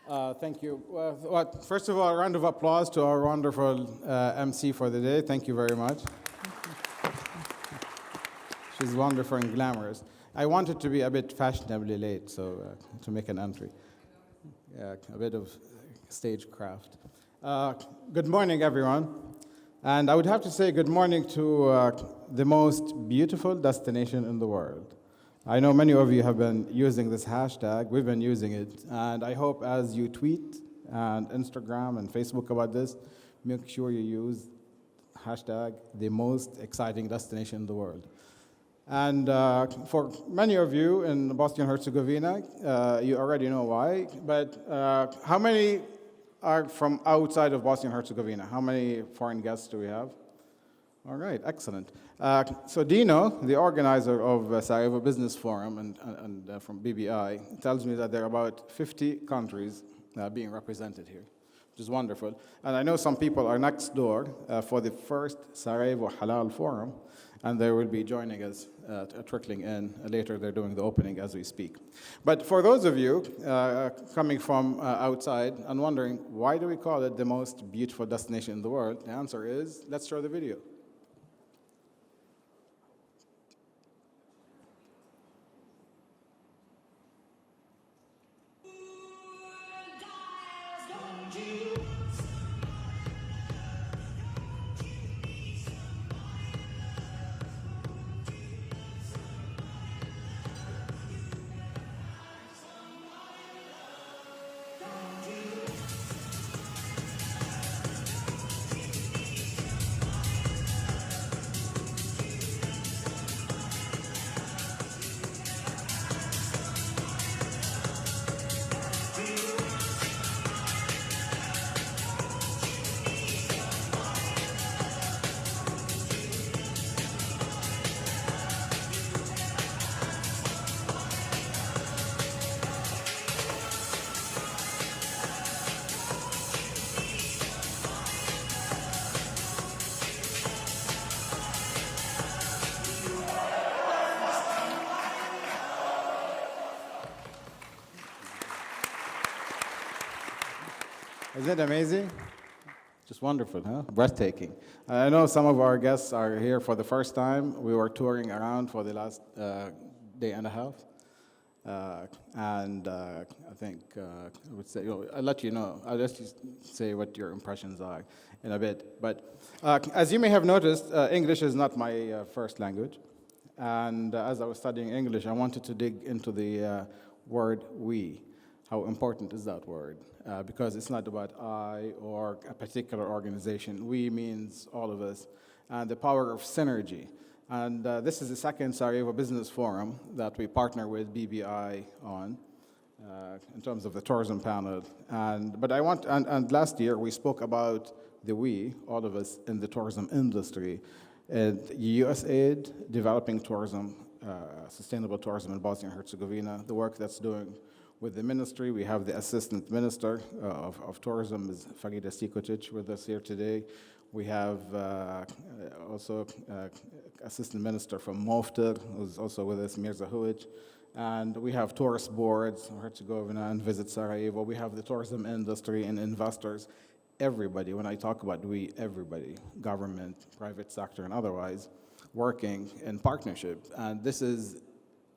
Thank you. First of all, a round of applause to our wonderful MC for the day. Thank you very much. She's wonderful and glamorous. I wanted to be a bit fashionably late, so to make an entry. Yeah, a bit of stagecraft. Good morning, everyone. And I would have to say good morning to the most beautiful destination in the world. I know many of you have been using this hashtag. We've been using it. And I hope as you tweet and Instagram and Facebook about this, make sure you use hashtag the most exciting destination in the world. And for many of you in Bosnia-Herzegovina, you already know why. But how many are from outside of Bosnia-Herzegovina? How many foreign guests do we have? All right, excellent. So Dino, the organizer of Sarajevo Business Forum and from BBI, tells me that there are about 50 countries being represented here, which is wonderful. And I know some people are next door for the first Sarajevo Halal Forum, and they will be joining us, trickling in. Later, they're doing the opening as we speak. But for those of you coming from outside and wondering, why do we call it the most beautiful destination in the world? The answer is, let's show the video. Isn't it amazing? Just wonderful, huh? Breathtaking. I know some of our guests are here for the first time. We were touring around for the last day and a half. And I think I would say, I'll let you know. I'll let you say what your impressions are in a bit. But as you may have noticed, English is not my first language. And as I was studying English, I wanted to dig into the word we. How important is that word? Because it's not about I or a particular organization. We means all of us. And the power of synergy. And this is the second Sarajevo Business Forum that we partner with BBI on in terms of the tourism panel. And last year we spoke about the we, all of us in the tourism industry. And USAID, developing tourism, sustainable tourism in Bosnia and Herzegovina, the work that's doing with the ministry. We have the Assistant Minister of Tourism, is Farida Sikočić, with us here today. We have also Assistant Minister from Moftar, who's also with us, Mirza Hujic. And we have tourist boards, Herzegovina and Visit Sarajevo. We have the tourism industry and investors. Everybody, when I talk about we, everybody, government, private sector, and otherwise, working in partnership. And this is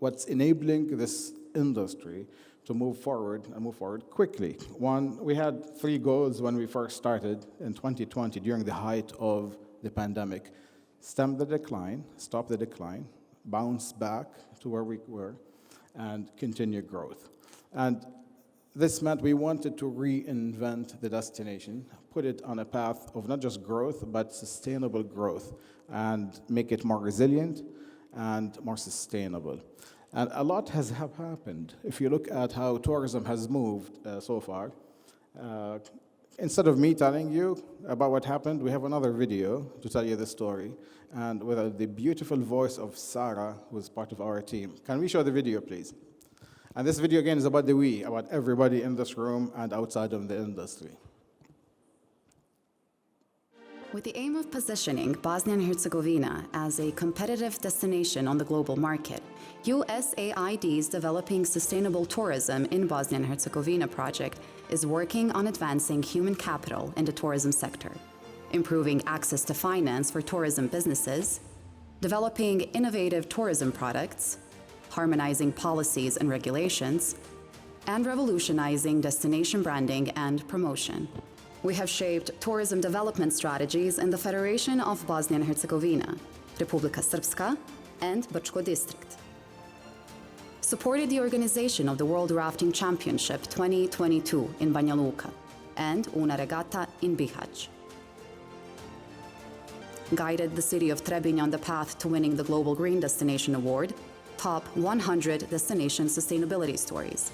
what's enabling this industry to move forward and move forward quickly. One, we had 3 goals when we first started in 2020 during the height of the pandemic. Stem the decline, stop the decline, bounce back to where we were, and continue growth. And this meant we wanted to reinvent the destination, put it on a path of not just growth, but sustainable growth, and make it more resilient and more sustainable. And a lot has happened. If you look at how tourism has moved so far, instead of me telling you about what happened, we have another video to tell you the story, and with the beautiful voice of Sarah, who's part of our team. Can we show the video, please? And this video, again, is about the we, about everybody in this room and outside of the industry. With the aim of positioning Bosnia and Herzegovina as a competitive destination on the global market, USAID's Developing Sustainable Tourism in Bosnia and Herzegovina project is working on advancing human capital in the tourism sector, improving access to finance for tourism businesses, developing innovative tourism products, harmonizing policies and regulations, and revolutionizing destination branding and promotion. We have shaped tourism development strategies in the Federation of Bosnia and Herzegovina, Republika Srpska, and Brčko District. Supported the organization of the World Rafting Championship 2022 in Banja Luka and Una Regata in Bihać. Guided the city of Trebinje on the path to winning the Global Green Destination Award, Top 100 Destination Sustainability Stories.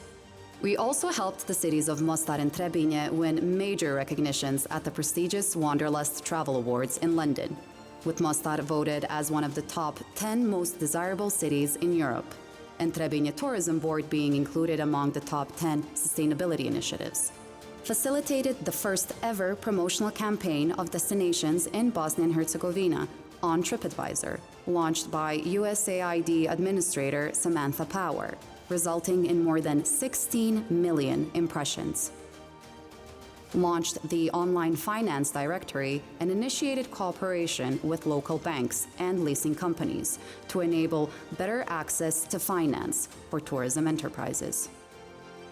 We also helped the cities of Mostar and Trebinje win major recognitions at the prestigious Wanderlust Travel Awards in London, with Mostar voted as one of the top 10 most desirable cities in Europe, and Trebinje Tourism Board being included among the top 10 sustainability initiatives. Facilitated the first ever promotional campaign of destinations in Bosnia and Herzegovina on TripAdvisor, launched by USAID Administrator Samantha Power, resulting in more than 16 million impressions. Launched the online finance directory and initiated cooperation with local banks and leasing companies to enable better access to finance for tourism enterprises.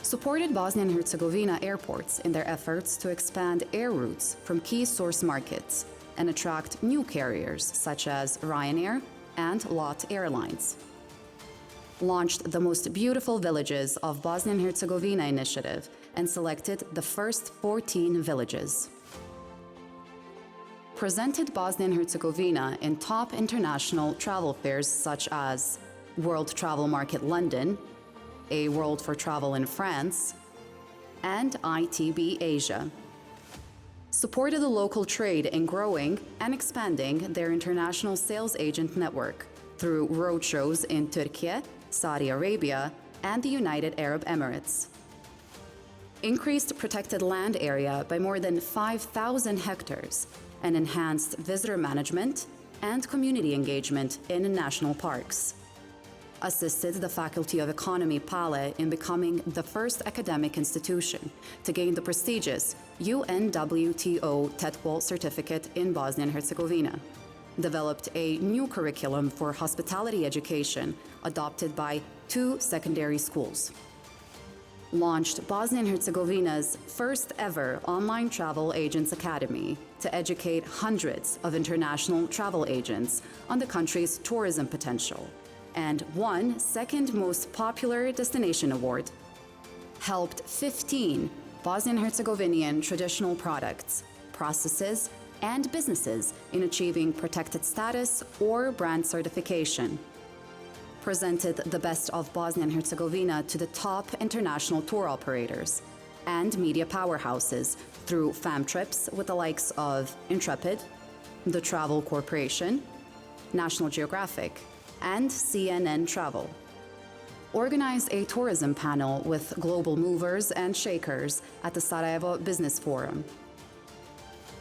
Supported Bosnia and Herzegovina airports in their efforts to expand air routes from key source markets and attract new carriers such as Ryanair and LOT Airlines. Launched the Most Beautiful Villages of Bosnia and Herzegovina initiative and selected the first 14 villages. Presented Bosnia and Herzegovina in top international travel fairs such as World Travel Market London, A World for Travel in France, and ITB Asia. Supported the local trade in growing and expanding their international sales agent network through roadshows in Turkey, Saudi Arabia, and the United Arab Emirates. Increased protected land area by more than 5,000 hectares and enhanced visitor management and community engagement in national parks. Assisted the Faculty of Economy Pale in becoming the first academic institution to gain the prestigious UNWTO TETWAL certificate in Bosnia and Herzegovina. Developed a new curriculum for hospitality education adopted by 2 secondary schools. Launched Bosnia and Herzegovina's first ever online travel agents academy to educate hundreds of international travel agents on the country's tourism potential, and won second most popular destination award. Helped 15 Bosnian Herzegovinian traditional products, processes, and businesses in achieving protected status or brand certification. Presented the best of Bosnia and Herzegovina to the top international tour operators and media powerhouses through fam trips with the likes of Intrepid, the Travel Corporation, National Geographic, and CNN Travel. Organized a tourism panel with global movers and shakers at the Sarajevo Business Forum.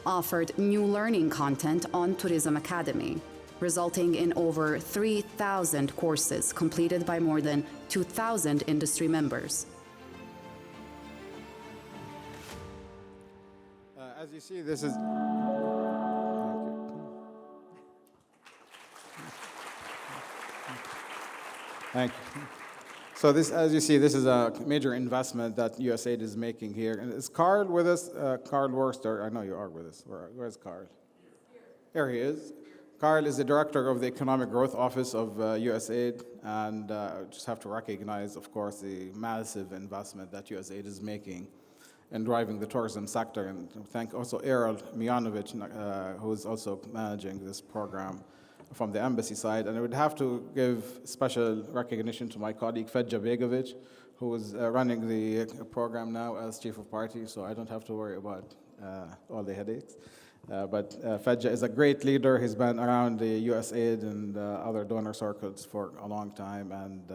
Offered new learning content on Turizam Academy, resulting in over 3,000 courses completed by more than 2,000 industry members. As you see, this is... Thank you. So this, as you see, this is a major investment that USAID is making here. And is Carl with us? Carl Worster, I know you are with us. Where's Carl? Here he is. Carl is the director of the Economic Growth Office of USAID, and just have to recognize, of course, the massive investment that USAID is making in driving the tourism sector. And thank also Erol Mijanovic, who is also managing this program from the embassy side. And I would have to give special recognition to my colleague Fedja Begovic, who is running the program now as chief of party, so I don't have to worry about all the headaches. But Fedja is a great leader. He's been around the USAID and other donor circles for a long time, and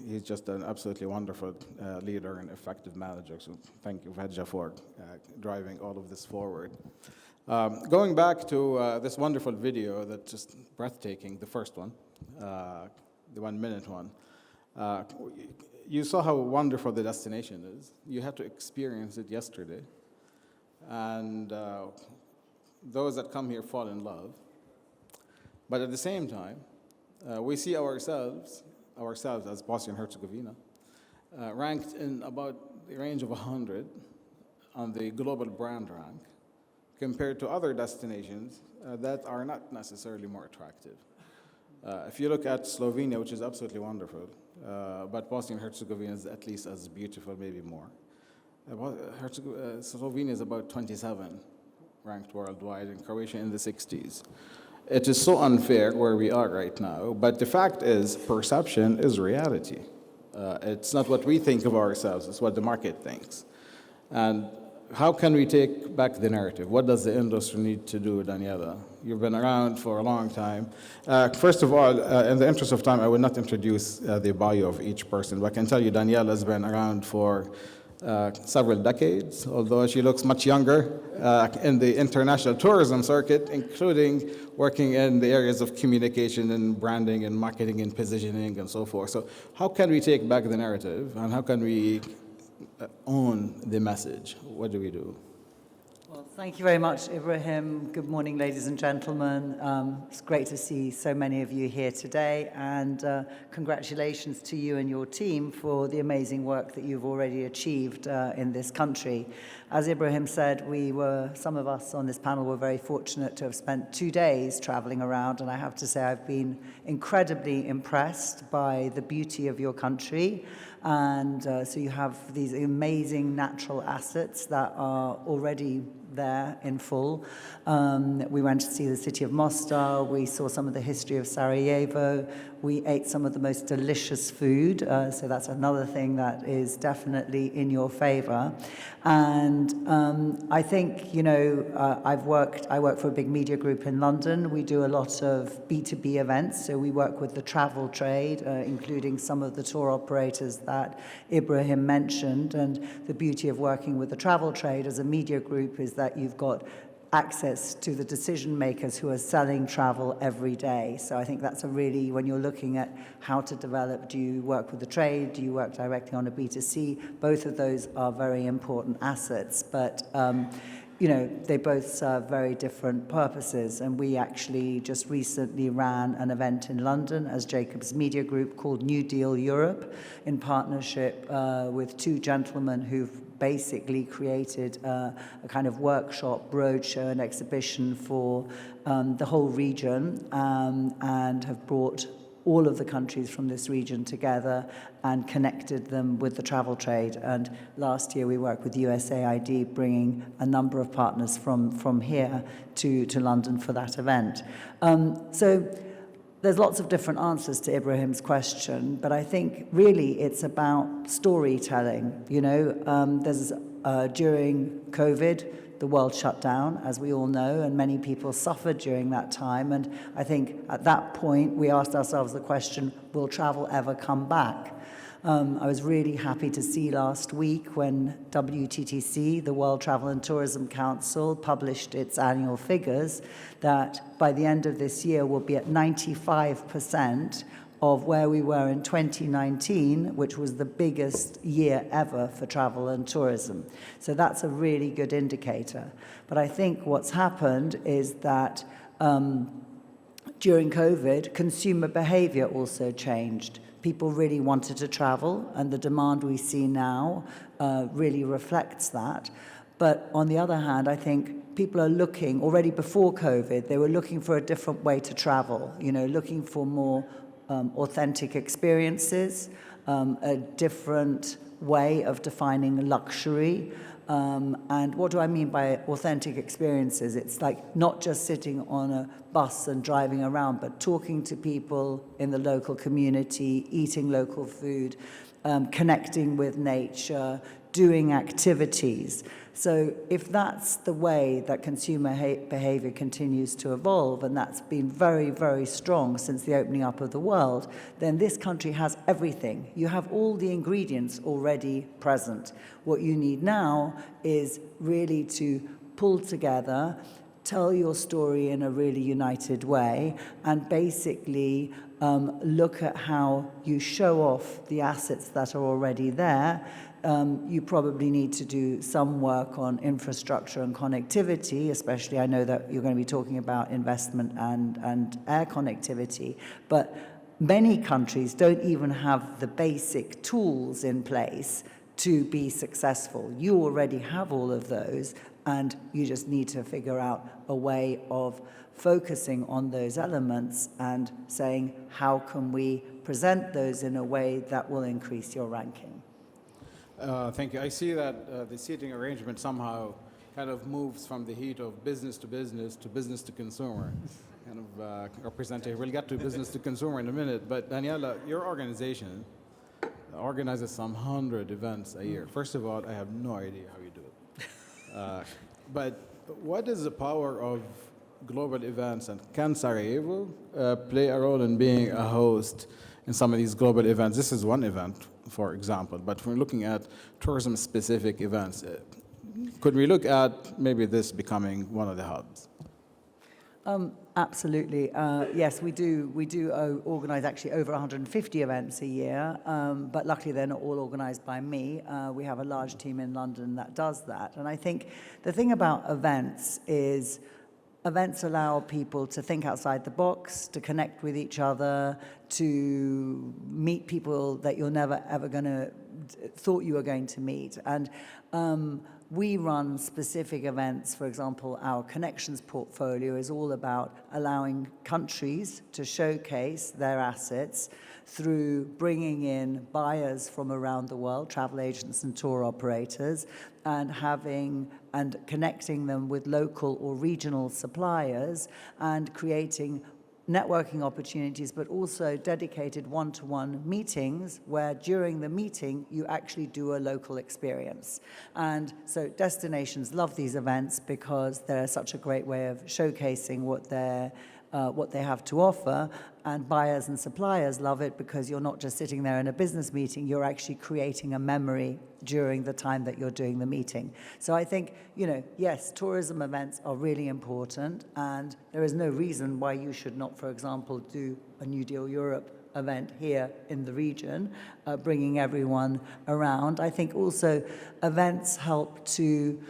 he's just an absolutely wonderful leader and effective manager. So thank you, Fedja, for driving all of this forward. Going back to this wonderful video that's just breathtaking, the first one, the 1 minute one, uh, you saw how wonderful the destination is. You had to experience it yesterday. And those that come here fall in love. But at the same time, we see ourselves as Bosnia and Herzegovina, ranked in about the range of 100 on the global brand rank, compared to other destinations that are not necessarily more attractive. If you look at Slovenia, which is absolutely wonderful, but Bosnia and Herzegovina is at least as beautiful, maybe more. Slovenia is about 27 ranked worldwide, and Croatia in the 60s. It is so unfair where we are right now, but the fact is, perception is reality. It's not what we think of ourselves, it's what the market thinks. And how can we take back the narrative? What does the industry need to do, Daniela? You've been around for a long time. First of all, in the interest of time, I will not introduce the bio of each person, but I can tell you Daniela has been around for several decades, although she looks much younger in the international tourism circuit, including working in the areas of communication and branding and marketing and positioning and so forth. So how can we take back the narrative, and how can we own the message? What do we do? Well, thank you very much, Ibrahim. Good morning, ladies and gentlemen. It's great to see so many of you here today, and congratulations to you and your team for the amazing work that you've already achieved in this country. As Ibrahim said, some of us on this panel were very fortunate to have spent 2 days traveling around, and I have to say I've been incredibly impressed by the beauty of your country. And so you have these amazing natural assets that are already there in full. We went to see the city of Mostar. We saw some of the history of Sarajevo. We ate some of the most delicious food. So that's another thing that is definitely in your favor. And I think, I work for a big media group in London. We do a lot of B2B events. So we work with the travel trade, including some of the tour operators that Ibrahim mentioned. And the beauty of working with the travel trade as a media group is that you've got access to the decision makers who are selling travel every day. So I think that's when you're looking at how to develop, do you work with the trade, do you work directly on a B2C? Both of those are very important assets, but they both serve very different purposes. And we actually just recently ran an event in London as Jacobs Media Group called New Deal Europe, in partnership with two gentlemen who've basically created a kind of workshop, roadshow, and exhibition for the whole region, and have brought all of the countries from this region together and connected them with the travel trade. And last year we worked with USAID, bringing a number of partners from here to London for that event. So there's lots of different answers to Ibrahim's question, but I think really it's about storytelling. During COVID, the world shut down, as we all know, and many people suffered during that time. And I think at that point, we asked ourselves the question, will travel ever come back? I was really happy to see last week when WTTC, the World Travel and Tourism Council, published its annual figures, that by the end of this year we'll be at 95% of where we were in 2019, which was the biggest year ever for travel and tourism. So that's a really good indicator. But I think what's happened is that during COVID, consumer behavior also changed. People really wanted to travel, and the demand we see now really reflects that. But on the other hand, I think people are looking, already before COVID, they were looking for a different way to travel, looking for more authentic experiences, a different way of defining luxury. And what do I mean by authentic experiences? It's like not just sitting on a bus and driving around, but talking to people in the local community, eating local food, connecting with nature, doing activities. So if that's the way that consumer behavior continues to evolve, and that's been very, very strong since the opening up of the world, then this country has everything. You have all the ingredients already present. What you need now is really to pull together tell your story in a really united way, and basically look at how you show off the assets that are already there. You probably need to do some work on infrastructure and connectivity, especially I know that you're going to be talking about investment and air connectivity, but many countries don't even have the basic tools in place to be successful. You already have all of those, and you just need to figure out a way of focusing on those elements and saying, how can we present those in a way that will increase your ranking? Thank you. I see that the seating arrangement somehow kind of moves from the heat of business to business to consumer. Kind of representative. We'll get to business to consumer in a minute, but Daniela, your organization organizes some 100 events a year. First of all, I have no idea how you do it. But what is the power of global events, and can Sarajevo play a role in being a host in some of these global events? This is one event, for example, but we're looking at tourism-specific events. Could we look at maybe this becoming one of the hubs? Absolutely. Yes, we do organize actually over 150 events a year, but luckily they're not all organized by me. We have a large team in London that does that. And I think the thing about events is events allow people to think outside the box, to connect with each other, to meet people that you're never ever thought you were going to meet. And we run specific events. For example, our connections portfolio is all about allowing countries to showcase their assets through bringing in buyers from around the world, travel agents and tour operators, and connecting them with local or regional suppliers and creating networking opportunities, but also dedicated one-to-one meetings where during the meeting you actually do a local experience. And so destinations love these events because they're such a great way of showcasing what they have to offer, and buyers and suppliers love it because you're not just sitting there in a business meeting, you're actually creating a memory during the time that you're doing the meeting. So I think, yes, tourism events are really important, and there is no reason why you should not, for example, do a New Deal Europe event here in the region, bringing everyone around. I think also events help to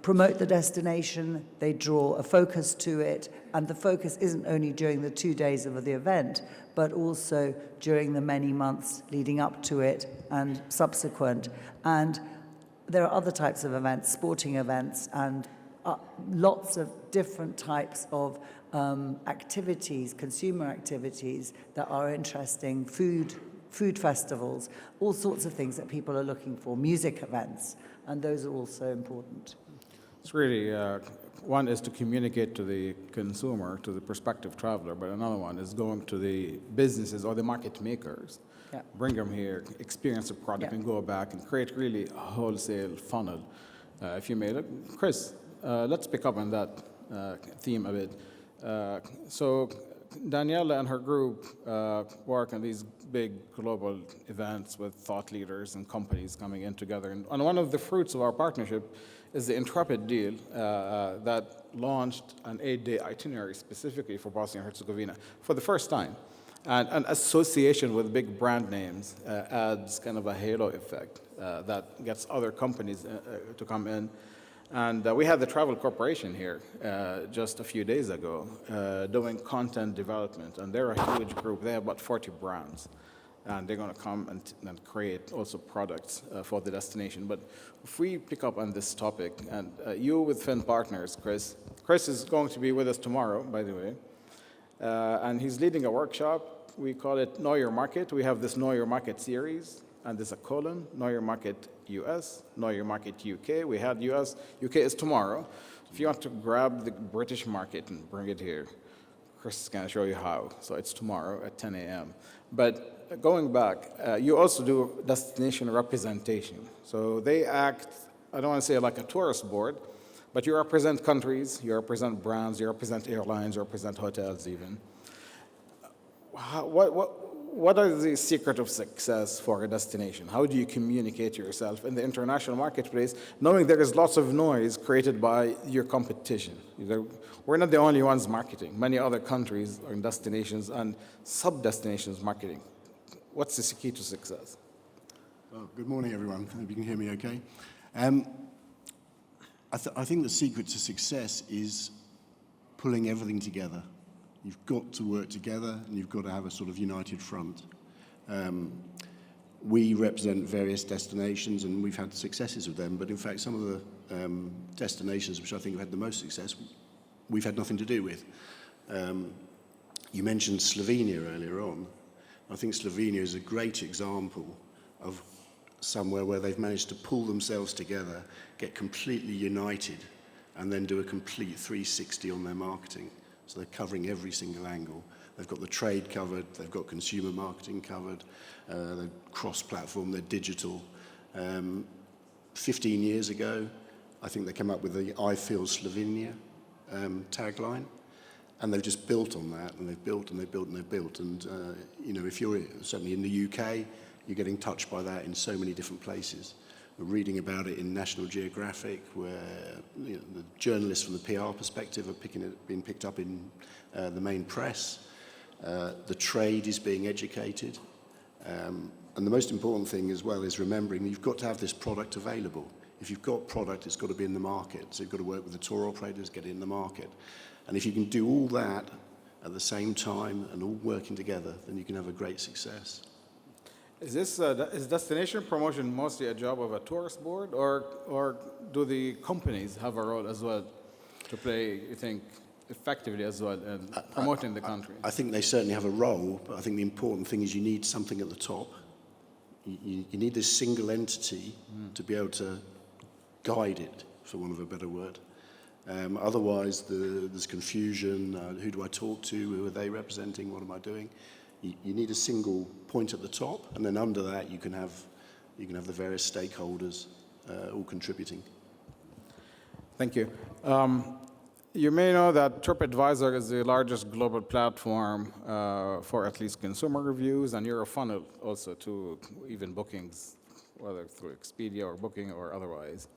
promote the destination, they draw a focus to it, and the focus isn't only during the 2 days of the event, but also during the many months leading up to it and subsequent. And there are other types of events, sporting events, and lots of different types of activities, consumer activities that are interesting, food festivals, all sorts of things that people are looking for, music events, and those are also important. It's really, one is to communicate to the consumer, to the prospective traveler, but another one is going to the businesses or the market makers, bring them here, experience the product, and go back and create really a wholesale funnel, if you may. Chris, let's pick up on that theme a bit. So Daniela and her group work on these big global events with thought leaders and companies coming in together. And one of the fruits of our partnership is the Intrepid deal that launched an 8-day itinerary specifically for Bosnia and Herzegovina for the first time. And an association with big brand names adds kind of a halo effect that gets other companies to come in. And we had the Travel Corporation here just a few days ago doing content development, and they're a huge group. They have about 40 brands, and they're going to come and create also products for the destination. But if we pick up on this topic, and you with Finn Partners, Chris is going to be with us tomorrow, by the way, and he's leading a workshop. We call it Know Your Market. We have this Know Your Market series, and there's a colon, Know Your Market US, Know Your Market UK. We had US, UK is tomorrow. If you want to grab the British market and bring it here, Chris is going to show you how. So it's tomorrow at 10 a.m. But going back, you also do destination representation. So they act, I don't want to say like a tourist board, but you represent countries, you represent brands, you represent airlines, you represent hotels even. what are the secret of success for a destination? How do you communicate yourself in the international marketplace, knowing there is lots of noise created by your competition? We're not the only ones marketing. Many other countries are in destinations and sub-destinations marketing. What's the key to success? Well, good morning, everyone. Hope you can hear me okay. I think the secret to success is pulling everything together. You've got to work together, and you've got to have a sort of united front. We represent various destinations, and we've had successes with them, but in fact, some of the destinations which I think have had the most success, we've had nothing to do with. You mentioned Slovenia earlier on. I think Slovenia is a great example of somewhere where they've managed to pull themselves together, get completely united, and then do a complete 360 on their marketing. So they're covering every single angle. They've got the trade covered, they've got consumer marketing covered, they're cross-platform, they're digital. 15 years ago, I think they came up with the I Feel Slovenia tagline, and they've just built on that, and they've built and they've built and they've built. And you know, if you're certainly in the UK, you're getting touched by that in so many different places. We're reading about it in National Geographic, where the journalists from the PR perspective are being picked up in the main press. The trade is being educated. And the most important thing as well is remembering you've got to have this product available. If you've got product, it's got to be in the market. So you've got to work with the tour operators, get it in the market. And if you can do all that at the same time and all working together, then you can have a great success. Is destination promotion mostly a job of a tourist board, or do the companies have a role as well to play, you think, effectively as well in promoting the country? I think they certainly have a role, but I think the important thing is you need something at the top. You need this single entity to be able to guide it, for want of a better word. Otherwise, there's confusion. Who do I talk to? Who are they representing? What am I doing? You need a single point at the top, and then under that you can have the various stakeholders all contributing. Thank you. You may know that TripAdvisor is the largest global platform for at least consumer reviews, and you're a funnel also to even bookings, whether through Expedia or Booking or otherwise.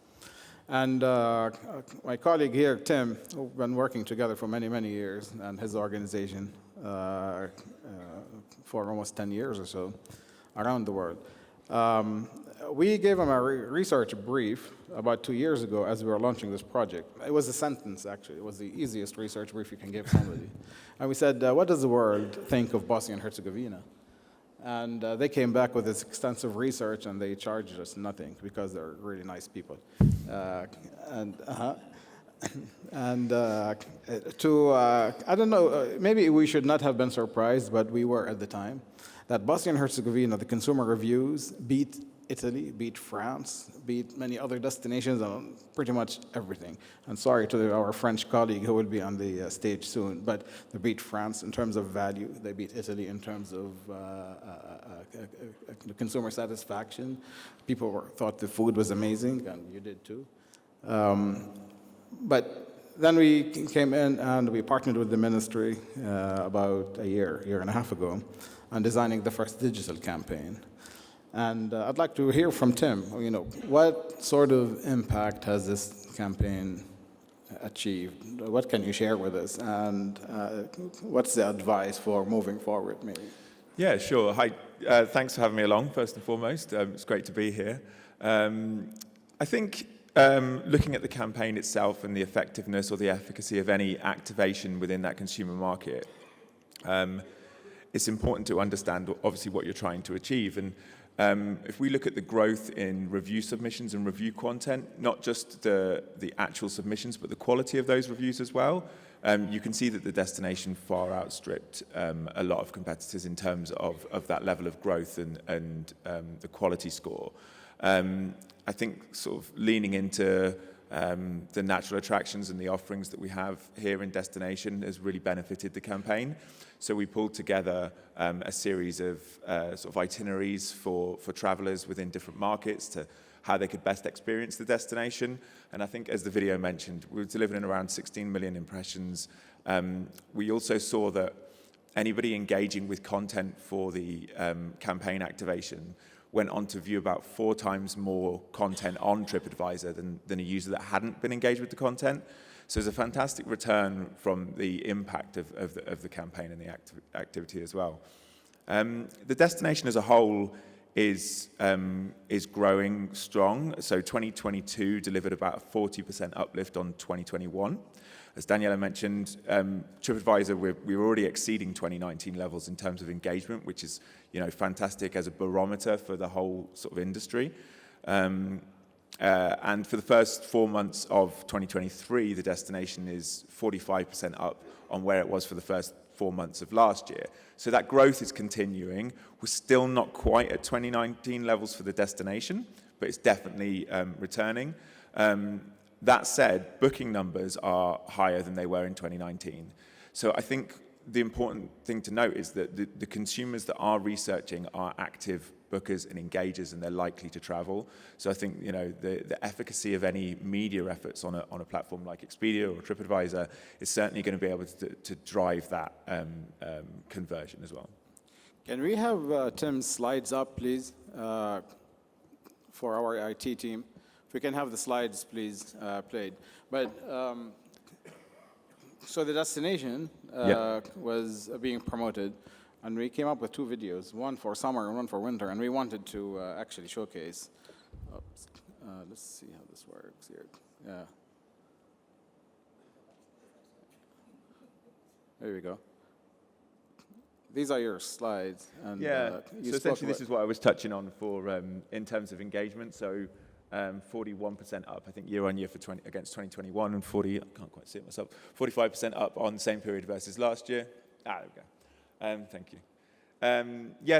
And my colleague here, Tim, we've been working together for many, many years, and his organization for almost 10 years or so around the world. We gave him a research brief about 2 years ago as we were launching this project. It was a sentence, actually. It was the easiest research brief you can give somebody. And we said, what does the world think of Bosnia and Herzegovina? And they came back with this extensive research, and they charged us nothing because they're really nice people. I don't know, maybe we should not have been surprised, but we were at the time, that Bosnia and Herzegovina, the consumer reviews, beat Italy, beat France, beat many other destinations on pretty much everything. And sorry to our French colleague who will be on the stage soon, but they beat France in terms of value. They beat Italy in terms of consumer satisfaction. People thought the food was amazing, and you did too. But then we came in and we partnered with the ministry about a year and a half ago on designing the first digital campaign. And I'd like to hear from Tim, what sort of impact has this campaign achieved? What can you share with us? And what's the advice for moving forward, maybe? Yeah, sure. Hi, thanks for having me along, first and foremost. It's great to be here. I think looking at the campaign itself and the effectiveness or the efficacy of any activation within that consumer market, it's important to understand, obviously, what you're trying to achieve. And if we look at the growth in review submissions and review content, not just the actual submissions, but the quality of those reviews as well, you can see that the destination far outstripped a lot of competitors in terms of that level of growth and the quality score. I think sort of leaning into the natural attractions and the offerings that we have here in destination has really benefited the campaign. So we pulled together a series of sort of itineraries for travelers within different markets to how they could best experience the destination. And I think, as the video mentioned, we were delivering around 16 million impressions. We also saw that anybody engaging with content for the campaign activation went on to view about 4 times more content on TripAdvisor than a user that hadn't been engaged with the content. So there's a fantastic return from the impact of the campaign and the activity as well. The destination as a whole is growing strong. So 2022 delivered about a 40% uplift on 2021. As Daniela mentioned, TripAdvisor, we're already exceeding 2019 levels in terms of engagement, which is, fantastic as a barometer for the whole sort of industry. And for the first 4 months of 2023, the destination is 45% up on where it was for the first 4 months of last year. So that growth is continuing. We're still not quite at 2019 levels for the destination, but it's definitely returning. That said, booking numbers are higher than they were in 2019. So I think the important thing to note is that the consumers that are researching are active bookers and engagers, and they're likely to travel. So I think the efficacy of any media efforts on a platform like Expedia or TripAdvisor is certainly going to be able to drive that conversion as well. Can we have Tim's slides up, please, for our IT team? If we can have the slides, please, played. But so the destination was being promoted, and we came up with 2 videos, one for summer and one for winter, and we wanted to actually showcase. Oops. Let's see how this works here. Yeah. There we go. These are your slides. And, so essentially this is what I was touching on for in terms of engagement. So 41% up, I think, year on year against 2021, and I can't quite see it myself, 45% up on the same period versus last year. There we go. Thank you.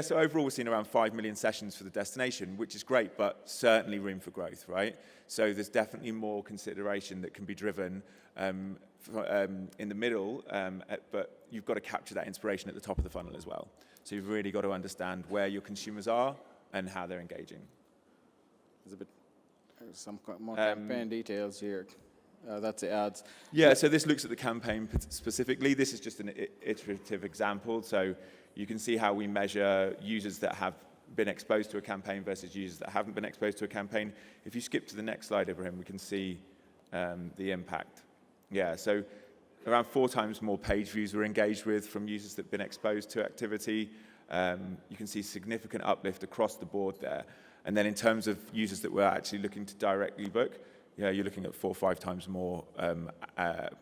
So overall, we're seeing around 5 million sessions for the destination, which is great, but certainly room for growth, right? So there's definitely more consideration that can be driven in the middle, but you've got to capture that inspiration at the top of the funnel as well. So you've really got to understand where your consumers are and how they're engaging. There's some more campaign details here. That's the ads. Yeah, so this looks at the campaign specifically. This is just an iterative example. So you can see how we measure users that have been exposed to a campaign versus users that haven't been exposed to a campaign. If you skip to the next slide, Ibrahim, we can see the impact. Yeah, so around 4 times more page views were engaged with from users that have been exposed to activity. You can see significant uplift across the board there. And then in terms of users that were actually looking to directly book, you're looking at 4 or 5 times more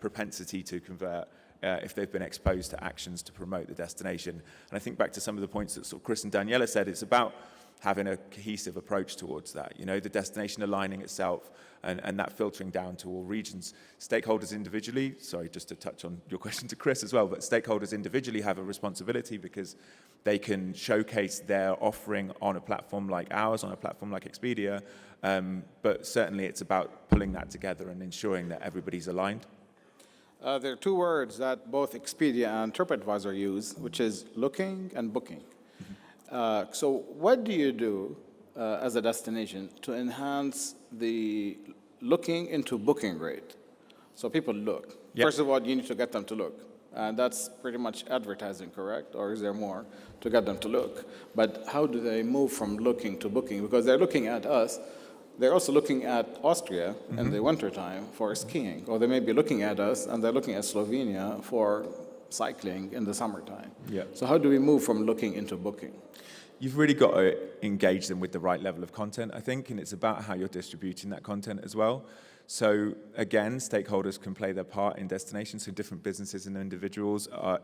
propensity to convert if they've been exposed to actions to promote the destination. And I think back to some of the points that sort of Chris and Daniela said, it's about having a cohesive approach towards that. The destination aligning itself and that filtering down to all regions. Stakeholders individually, sorry, just to touch on your question to Chris as well, but stakeholders individually have a responsibility because they can showcase their offering on a platform like ours, on a platform like Expedia, but certainly it's about pulling that together and ensuring that everybody's aligned. There are 2 words that both Expedia and TripAdvisor use, which is looking and booking. So what do you do as a destination to enhance the looking into booking rate? So people look. Yep. First of all, you need to get them to look. And that's pretty much advertising, correct? Or is there more to get them to look? But how do they move from looking to booking? Because they're looking at us. They're also looking at Austria in the wintertime for skiing. Or they may be looking at us and they're looking at Slovenia for cycling in the summertime. Yeah. So how do we move from looking into booking? You've really got to engage them with the right level of content, I think, and it's about how you're distributing that content as well. So again, stakeholders can play their part in destinations, so different businesses and individuals are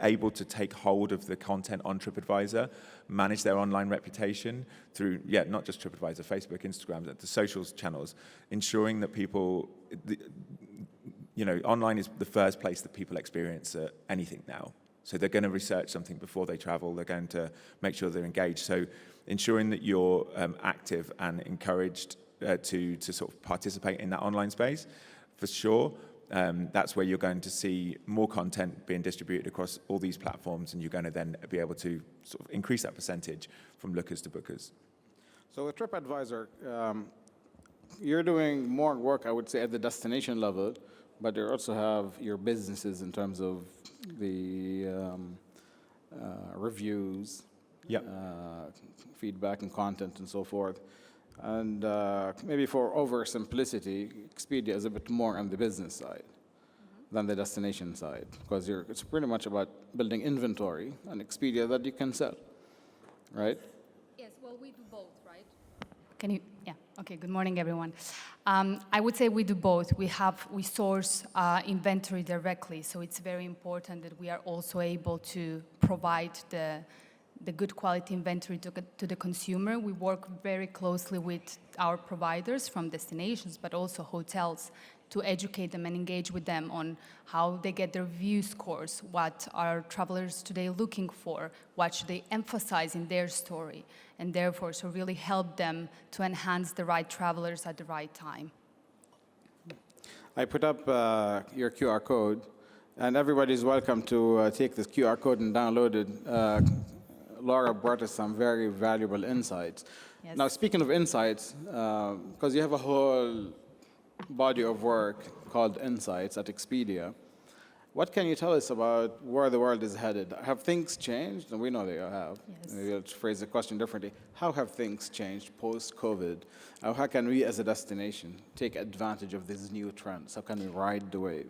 able to take hold of the content on TripAdvisor, manage their online reputation through, not just TripAdvisor, Facebook, Instagram, the socials channels, ensuring that people, online is the first place that people experience anything now. So they're going to research something before they travel. They're going to make sure they're engaged. So ensuring that you're active and encouraged to sort of participate in that online space, for sure. That's where you're going to see more content being distributed across all these platforms, and you're going to then be able to sort of increase that percentage from lookers to bookers. So with TripAdvisor, you're doing more work, I would say, at the destination level, but you also have your businesses in terms of the reviews, Yep. feedback and content and so forth. And maybe for oversimplicity, Expedia is a bit more on the business side than the destination side, because it's pretty much about building inventory on Expedia that you can sell, right? Yes, well, we do both, right? Can you, yeah, okay, good morning, everyone. I would say we do both. We source inventory directly, so it's very important that we are also able to provide the good quality inventory to the consumer. We work very closely with our providers from destinations, but also hotels, to educate them and engage with them on how they get their review scores, what are travelers today looking for, what should they emphasize in their story, and therefore, so really help them to enhance the right travelers at the right time. I put up your QR code, and everybody's welcome to take this QR code and download it. Laura brought us some very valuable insights. Yes. Now, speaking of insights, because you have a whole body of work called Insights at Expedia, what can you tell us about where the world is headed? Have things changed? And we know they have. Yes. Maybe I'll phrase the question differently. How have things changed post-COVID? How can we as a destination take advantage of these new trends? How can we ride the wave?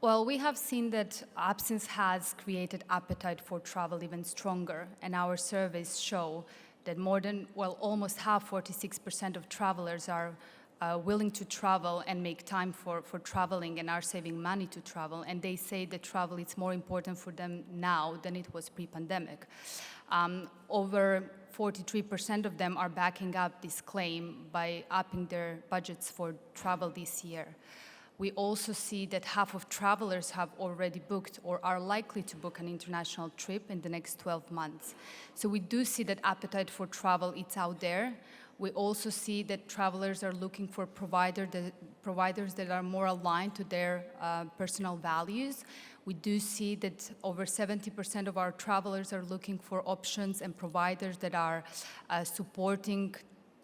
Well, we have seen that absence has created appetite for travel even stronger, and our surveys show that almost half, 46% of travelers are willing to travel and make time for traveling and are saving money to travel, and they say that travel is more important for them now than it was pre-pandemic. Over 43% of them are backing up this claim by upping their budgets for travel this year. We also see that half of travelers have already booked or are likely to book an international trip in the next 12 months. So we do see that appetite for travel, it's out there. We also see that travelers are looking for providers that are more aligned to their personal values. We do see that over 70% of our travelers are looking for options and providers that are supporting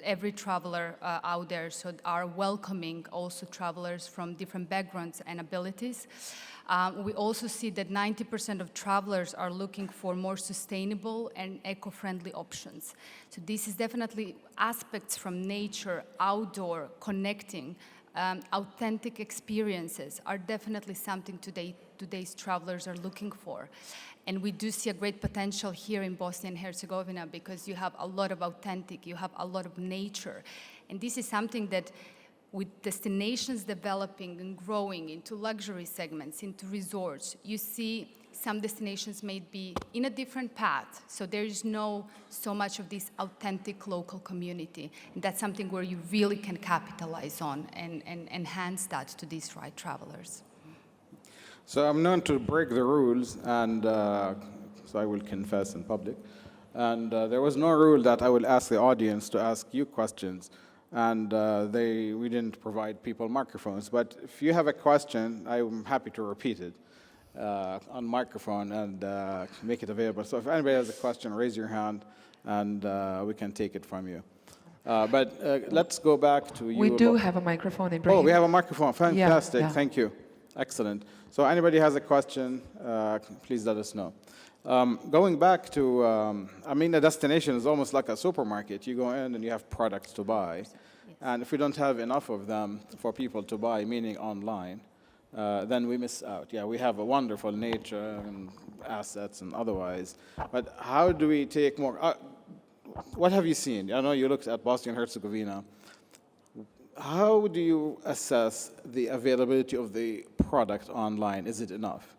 every traveler out there, so are welcoming also travelers from different backgrounds and abilities. We also see that 90% of travelers are looking for more sustainable and eco-friendly options. So this is definitely aspects from nature, outdoor, connecting, authentic experiences are definitely something today's travelers are looking for. And we do see a great potential here in Bosnia and Herzegovina because you have a lot of authentic, you have a lot of nature. And this is something that with destinations developing and growing into luxury segments, into resorts, you see some destinations may be in a different path. So there is no so much of this authentic local community. And that's something where you really can capitalize on and enhance that to these right travelers. So I'm known to break the rules, and so I will confess in public. And there was no rule that I will ask the audience to ask you questions. And we didn't provide people microphones. But if you have a question, I'm happy to repeat it on microphone and make it available. So if anybody has a question, raise your hand, and we can take it from you. But let's go back to you. We do have a microphone, Ibrahim. Oh, we have a microphone. Fantastic. Yeah. Thank you. Excellent. So anybody has a question, please let us know. Going back to, a destination is almost like a supermarket. You go in and you have products to buy. Yes. And if we don't have enough of them for people to buy, meaning online, then we miss out. Yeah, we have a wonderful nature and assets and otherwise. But how do we take more? What have you seen? I know you looked at Bosnia and Herzegovina. How do you assess the availability of the product online? Is it enough?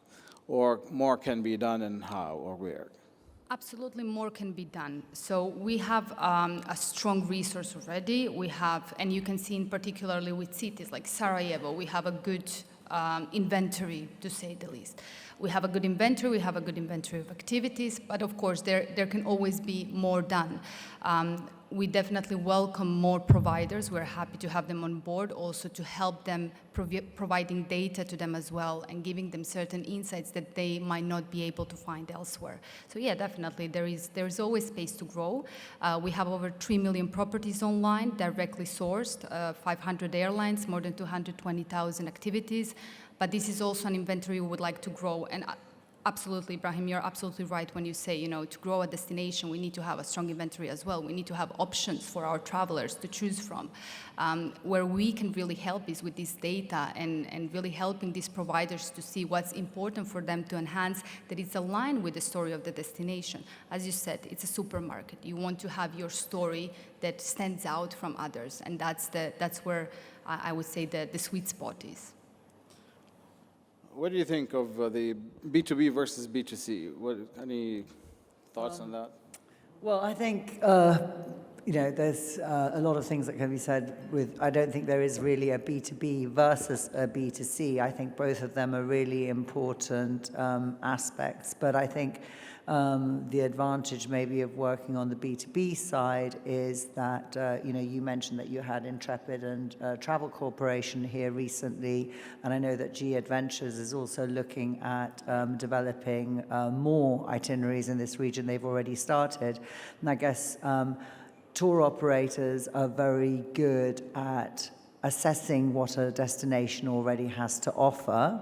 Or more can be done, and how or where? Absolutely more can be done. So we have a strong resource already. We have, and you can see in particularly with cities like Sarajevo, we have a good inventory, to say the least. We have a good inventory, of activities, but of course there can always be more done. we definitely welcome more providers. We're happy to have them on board, also to help them providing data to them as well and giving them certain insights that they might not be able to find elsewhere. So yeah, definitely there is always space to grow. We have over 3 million properties online, directly sourced, 500 airlines, more than 220,000 activities. But this is also an inventory we would like to grow. And absolutely, Ibrahim, you're absolutely right when you say, to grow a destination, we need to have a strong inventory as well. We need to have options for our travelers to choose from. Where we can really help is with this data and really helping these providers to see what's important for them to enhance, that it's aligned with the story of the destination. As you said, it's a supermarket. You want to have your story that stands out from others, and that's where I would say the sweet spot is. What do you think of the B2B versus B2C? Any thoughts on that? Well, I think, there's a lot of things that can be said I don't think there is really a B2B versus a B2C. I think both of them are really important aspects. But I think the advantage maybe of working on the B2B side is that, you mentioned that you had Intrepid and Travel Corporation here recently, and I know that G Adventures is also looking at developing more itineraries in this region. They've already started. And I guess tour operators are very good at assessing what a destination already has to offer,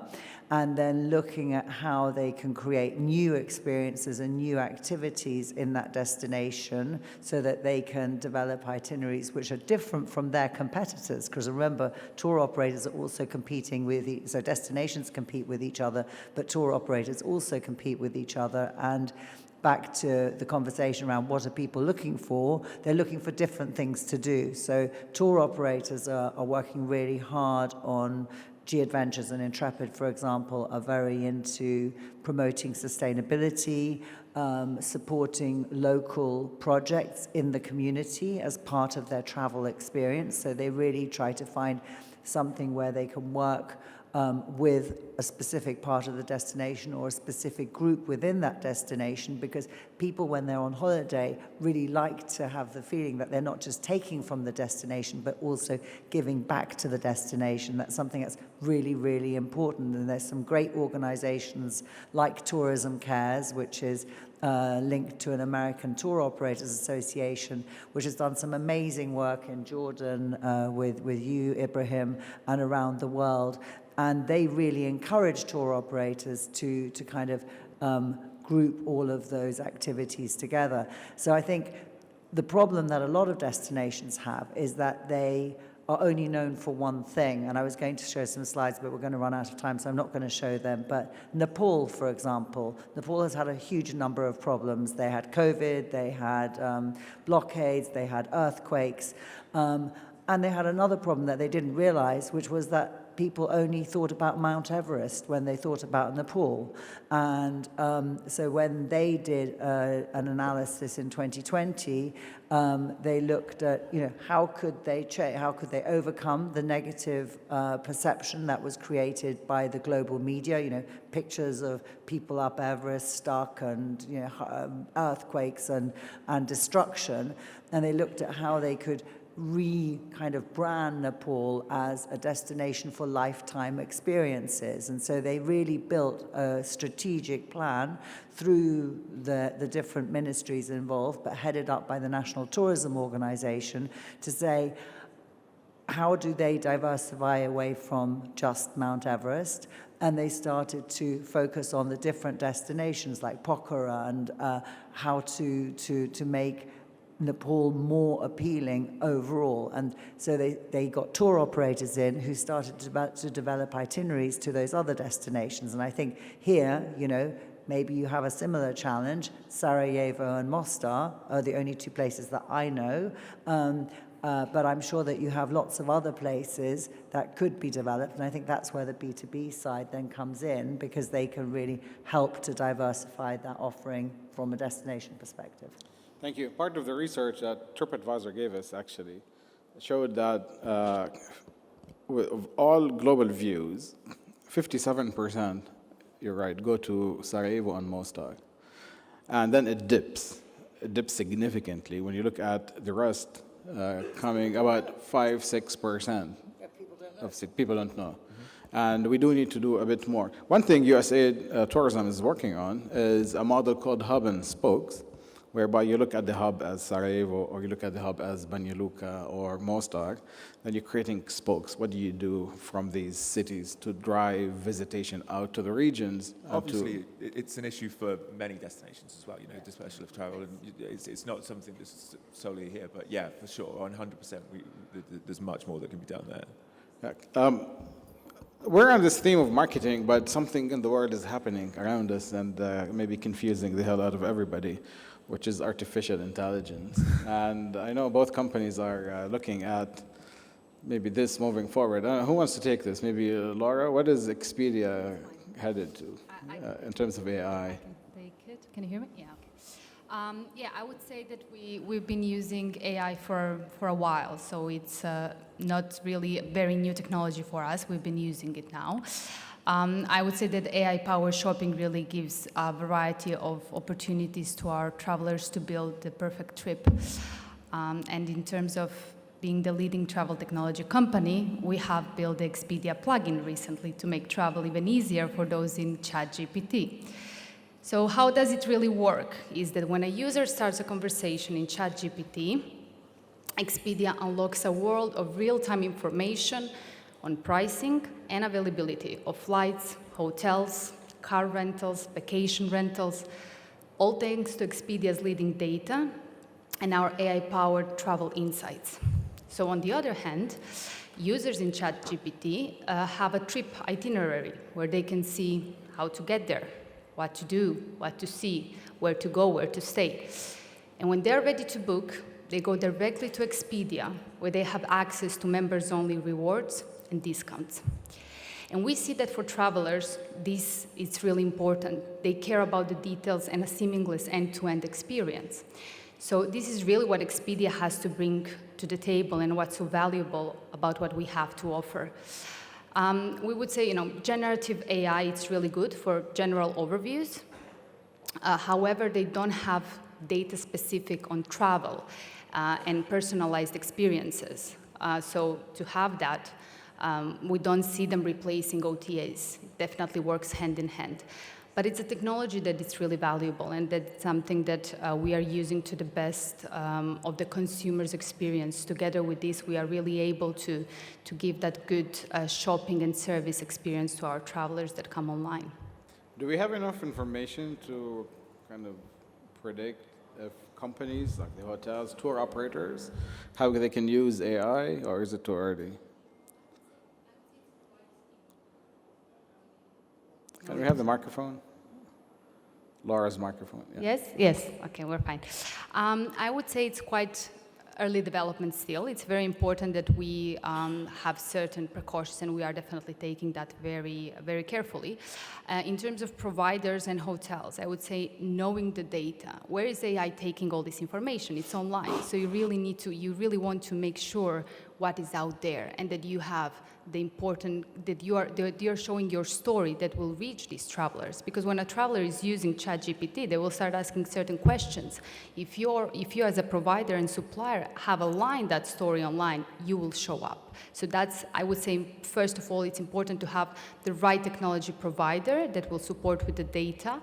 and then looking at how they can create new experiences and new activities in that destination so that they can develop itineraries which are different from their competitors. Because remember, tour operators are also competing so destinations compete with each other, but tour operators also compete with each other. And back to the conversation around what are people looking for, they're looking for different things to do. So tour operators are working really hard on G Adventures and Intrepid, for example, are very into promoting sustainability, supporting local projects in the community as part of their travel experience. So they really try to find something where they can work with a specific part of the destination or a specific group within that destination, because people, when they're on holiday, really like to have the feeling that they're not just taking from the destination, but also giving back to the destination. That's something that's really, really important. And there's some great organizations like Tourism Cares, which is linked to an American Tour Operators Association, which has done some amazing work in Jordan with you, Ibrahim, and around the world. And they really encourage tour operators to kind of group all of those activities together. So I think the problem that a lot of destinations have is that they are only known for one thing. And I was going to show some slides, but we're going to run out of time, so I'm not going to show them. But Nepal, for example, Nepal has had a huge number of problems. They had COVID, they had blockades, they had earthquakes, and they had another problem that they didn't realize, which was that people only thought about Mount Everest when they thought about Nepal. And so when they did an analysis in 2020, they looked at, how could they overcome the negative perception that was created by the global media, pictures of people up Everest stuck and, earthquakes and destruction. And they looked at how they could kind of brand Nepal as a destination for lifetime experiences. And so they really built a strategic plan through the different ministries involved, but headed up by the National Tourism Organization, to say, how do they diversify away from just Mount Everest? And they started to focus on the different destinations like Pokhara and how to make Nepal more appealing overall. And so they got tour operators in who started to develop itineraries to those other destinations. And I think here, maybe you have a similar challenge. Sarajevo and Mostar are the only two places that I know. But I'm sure that you have lots of other places that could be developed. And I think that's where the B2B side then comes in, because they can really help to diversify that offering from a destination perspective. Thank you. Part of the research that TripAdvisor gave us actually showed that of all global views, 57%, you're right, go to Sarajevo and Mostar. And then it dips. dipped significantly. When you look at the rest, coming about 5-6% of people don't know. And we do need to do a bit more. One thing USAID Tourism is working on is a model called hub and spokes, whereby you look at the hub as Sarajevo, or you look at the hub as Banja Luka or Mostar, and you're creating spokes. What do you do from these cities to drive visitation out to the regions? Obviously, it's an issue for many destinations as well, you know, the special of travel, and it's not something that's solely here, but yeah, for sure, 100%, there's much more that can be done there. Yeah. We're on this theme of marketing, but something in the world is happening around us and maybe confusing the hell out of everybody, which is artificial intelligence. And I know both companies are looking at maybe this moving forward. Who wants to take this? Maybe Laura? What is Expedia headed to in terms of AI? I can take it. Can you hear me? Yeah. Yeah, I would say that we've been using AI for a while, so it's not really a very new technology for us. We've been using it now. I would say that AI-powered shopping really gives a variety of opportunities to our travelers to build the perfect trip. And in terms of being the leading travel technology company, we have built the Expedia plugin recently to make travel even easier for those in ChatGPT. So how does it really work? Is that when a user starts a conversation in ChatGPT, Expedia unlocks a world of real-time information on pricing and availability of flights, hotels, car rentals, vacation rentals, all thanks to Expedia's leading data and our AI-powered travel insights. So on the other hand, users in ChatGPT have a trip itinerary where they can see how to get there, what to do, what to see, where to go, where to stay. And when they're ready to book, they go directly to Expedia, where they have access to members-only rewards and discounts. And we see that for travelers, this is really important. They care about the details and a seamless end-to-end experience. So this is really what Expedia has to bring to the table and what's so valuable about what we have to offer. We would say, generative AI, it's really good for general overviews. However, they don't have data specific on travel and personalized experiences. So to have that, we don't see them replacing OTAs. It definitely works hand in hand. But it's a technology that is really valuable, and that's something that we are using to the best of the consumer's experience. Together with this, we are really able to give that good shopping and service experience to our travelers that come online. Do we have enough information to kind of predict if companies like the hotels, tour operators, how they can use AI, or is it too early? Can we have the microphone? Laura's microphone. Yeah. Yes. Okay, we're fine. I would say it's quite early development still. It's very important that we have certain precautions, and we are definitely taking that very, very carefully. In terms of providers and hotels, I would say knowing the data. Where is AI taking all this information? It's online, so you really want to make sure what is out there, and that you have that you're showing your story that will reach these travelers. Because when a traveler is using ChatGPT, they will start asking certain questions. If you as a provider and supplier have aligned that story online, you will show up. So I would say, first of all, it's important to have the right technology provider that will support with the data,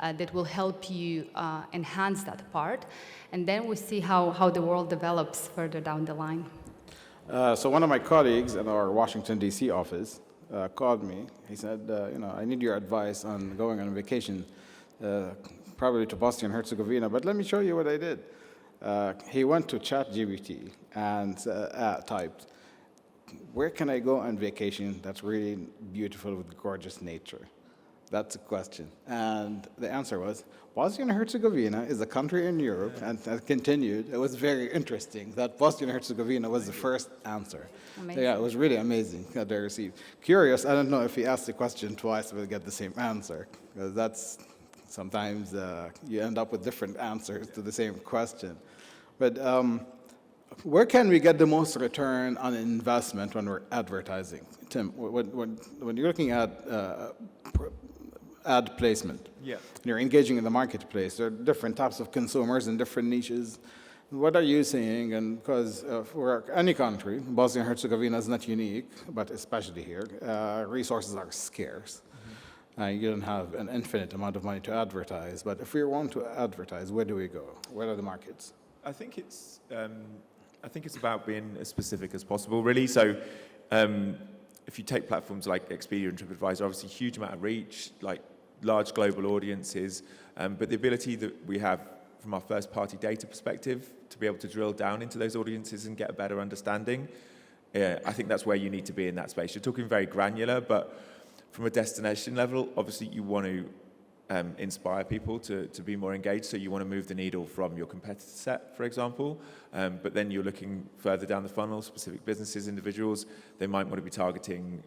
that will help you enhance that part. And then we see how the world develops further down the line. So one of my colleagues in our Washington, D.C. office called me. He said, I need your advice on going on vacation, probably to Bosnia and Herzegovina, but let me show you what I did. He went to ChatGPT and typed, where can I go on vacation that's really beautiful with gorgeous nature? That's a question. And the answer was, Bosnia and Herzegovina is a country in Europe, and that continued. It was very interesting that Bosnia and Herzegovina was the first answer. So yeah, it was really amazing that they received. Curious, I don't know if he asked the question twice, we'll get the same answer, because that's sometimes you end up with different answers to the same question. But where can we get the most return on investment when we're advertising? Tim, when you're looking at ad placement. Yeah. You're engaging in the marketplace. There are different types of consumers in different niches. What are you seeing? And because for any country, Bosnia and Herzegovina is not unique, but especially here, resources are scarce. You don't have an infinite amount of money to advertise. But if we want to advertise, where do we go? Where are the markets? I think it's about being as specific as possible, really. So, if you take platforms like Expedia and TripAdvisor, obviously huge amount of reach, like large global audiences, but the ability that we have from our first-party data perspective to be able to drill down into those audiences and get a better understanding, I think that's where you need to be in that space. You're talking very granular, but from a destination level, obviously you want to inspire people to be more engaged, so you want to move the needle from your competitor set, for example, but then you're looking further down the funnel, specific businesses, individuals, they might want to be targeting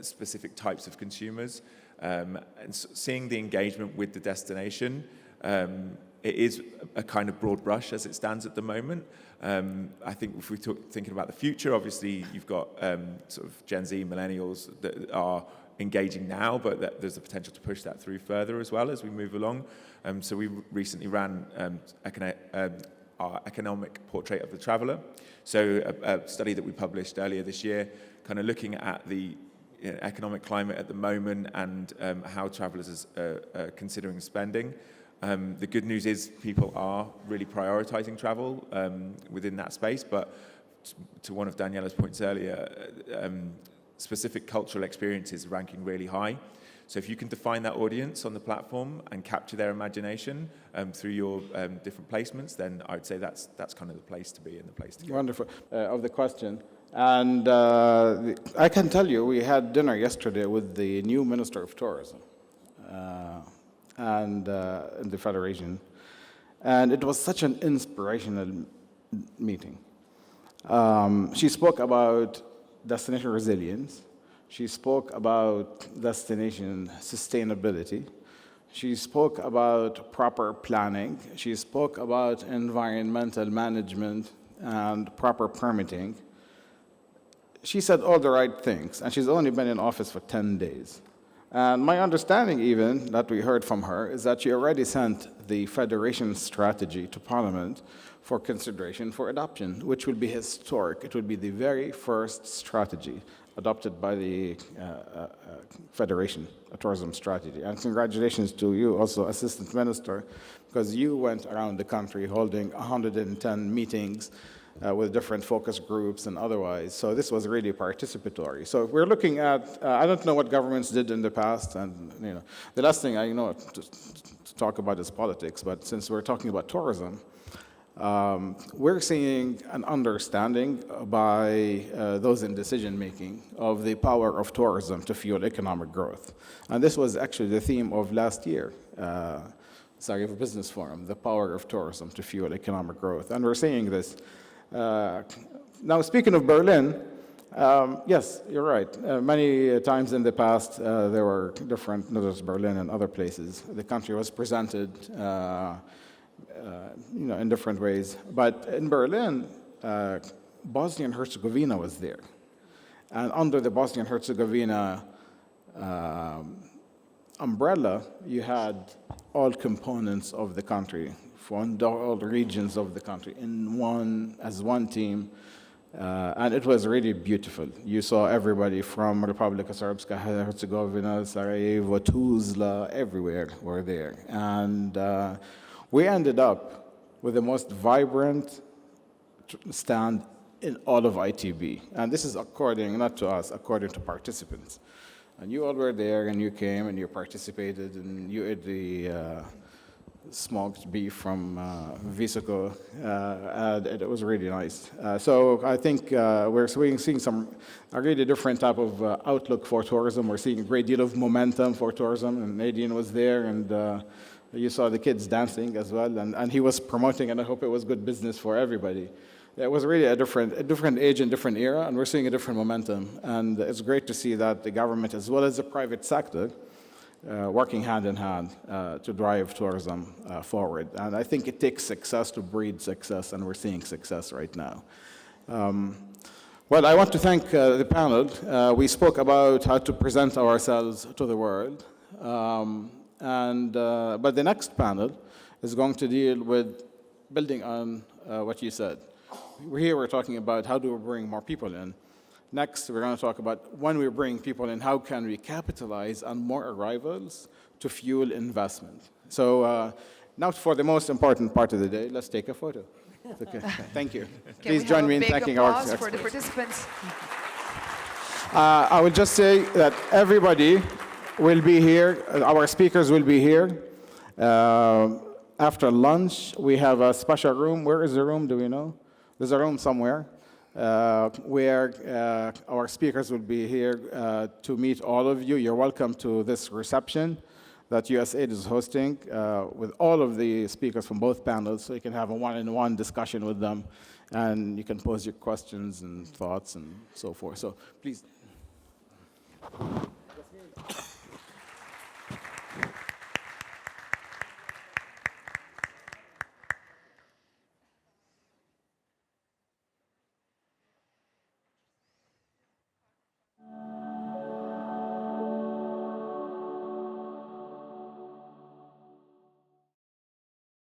specific types of consumers, and seeing the engagement with the destination, it is a kind of broad brush as it stands at the moment. I think if we're thinking about the future, obviously you've got sort of Gen Z, millennials that are engaging now, but there's the potential to push that through further as well as we move along. So we recently ran our economic portrait of the traveller. So a study that we published earlier this year, kind of looking at the economic climate at the moment and how travellers are considering spending. The good news is people are really prioritising travel within that space, but to one of Daniela's points earlier, specific cultural experiences ranking really high. So if you can define that audience on the platform and capture their imagination through your different placements, then I'd say that's kind of the place to be and the place to go. Wonderful. Of the question. And I can tell you, we had dinner yesterday with the new Minister of Tourism and in the Federation. And it was such an inspirational meeting. She spoke about destination resilience. She spoke about destination sustainability. She spoke about proper planning. She spoke about environmental management and proper permitting. She said all the right things, and she's only been in office for 10 days. And my understanding even, that we heard from her, is that she already sent the Federation strategy to Parliament for consideration for adoption, which will be historic. It will be the very first strategy adopted by the Federation, a tourism strategy. And congratulations to you, also Assistant Minister, because you went around the country holding 110 meetings with different focus groups and otherwise. So this was really participatory. So we're looking at, I don't know what governments did in the past, and the last thing I know to talk about is politics, but since we're talking about tourism, we're seeing an understanding by those in decision-making of the power of tourism to fuel economic growth. And this was actually the theme of last year, Sarajevo Business Forum, the power of tourism to fuel economic growth. And we're seeing this. Now, speaking of Berlin, yes, you're right. Many times in the past, there were different, not just Berlin and other places, the country was presented in different ways. But in Berlin, Bosnia and Herzegovina was there. And under the Bosnia and Herzegovina umbrella, you had all components of the country, from all the regions of the country, as one team. And it was really beautiful. You saw everybody from Republika Srpska, Herzegovina, Sarajevo, Tuzla, everywhere were there. And we ended up with the most vibrant stand in all of ITB. And this is according, not to us, according to participants. And you all were there, and you came, and you participated, and you ate the smoked beef from Visoko, and it was really nice. So I think we're seeing a really different type of outlook for tourism. We're seeing a great deal of momentum for tourism, and Nadine was there, and you saw the kids dancing as well, and he was promoting, and I hope it was good business for everybody. It was really a different age and different era, and we're seeing a different momentum. And it's great to see that the government, as well as the private sector, working hand in hand to drive tourism forward. And I think it takes success to breed success, and we're seeing success right now. Well, I want to thank the panel. We spoke about how to present ourselves to the world. But the next panel is going to deal with building on what you said. We're talking about how do we bring more people in. Next, we're going to talk about when we bring people in, how can we capitalize on more arrivals to fuel investment. So now for the most important part of the day, let's take a photo. Okay. Thank you. Please join me in thanking our experts. For the participants. I will just say that everybody will be here, our speakers will be here. After lunch, we have a special room. Where is the room, do we know? There's a room somewhere where our speakers will be here to meet all of you. You're welcome to this reception that USAID is hosting with all of the speakers from both panels, so you can have a one-on-one discussion with them, and you can pose your questions and thoughts and so forth. So please.